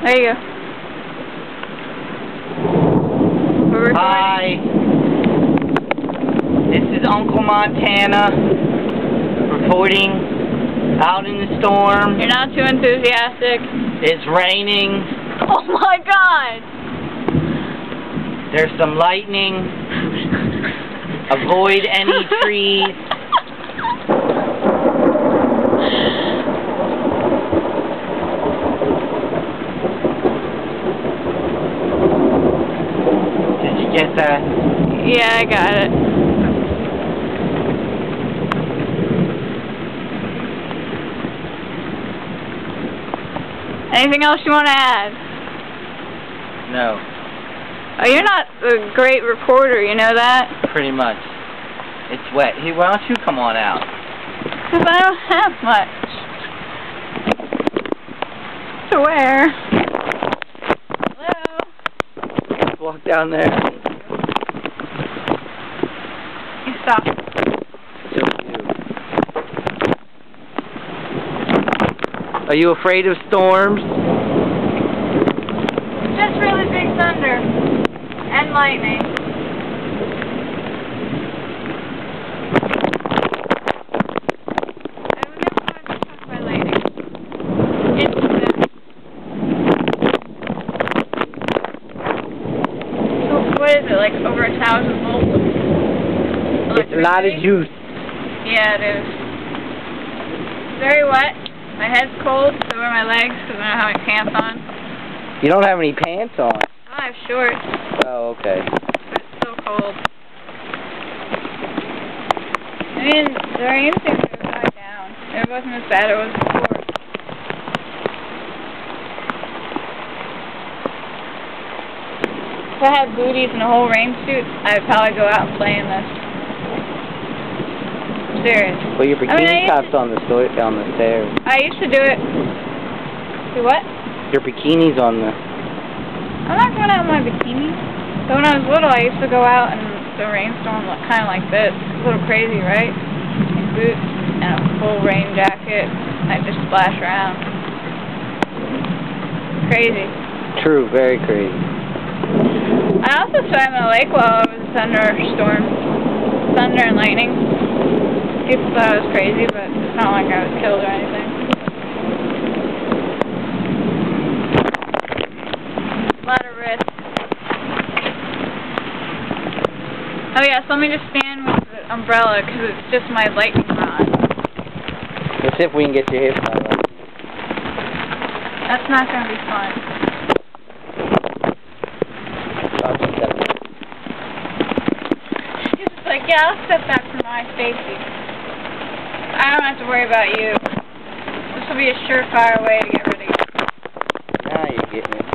There you go. Hi. This is Uncle Montana reporting out in the storm. You're not too enthusiastic. It's raining. Oh my God! There's some lightning. Avoid any trees. Did you get that? Yeah, I got it. Anything else you want to add? No. Oh, you're not a great reporter, you know that? Pretty much. It's wet. Hey, why don't you come on out? Because I don't have much to wear. Hello? Let's walk down there. You stop. So cute. Are you afraid of storms? Just really big thunder and lightning. I would never want to be struck by lightning. So what is it, like over 1,000 volts of It's a lot of juice. Yeah, it is. It's very wet. My head's cold, so are my legs, because I don't have my pants on. You don't have any pants on. I have shorts. Oh, okay. But it's so cold. I mean, the rain seems to have died down. It wasn't as bad as it was before. If I had booties and a whole rain suit, I'd probably go out and play in this. I'm serious. Well, your bikini top's on the stairs. I used to do it. Do what? Your bikini's on the... I'm not going out in my bikini. But when I was little, I used to go out and the rainstorm looked kind of like this. A little crazy, right? In boots and a full rain jacket. I just splash around. Crazy. True, very crazy. I also swam in a lake while it was a thunderstorm. Thunder and lightning. People thought I was crazy, but it's not like I was killed or anything. A lot of risk. Oh yes, let me just stand with the umbrella because it's just my lightning rod. Let's see if we can get you hit by lightning. That's not going to be fun. He's just like, yeah, I'll step back for my safety. I don't have to worry about you. This will be a surefire way to get rid of you. Now you're getting it.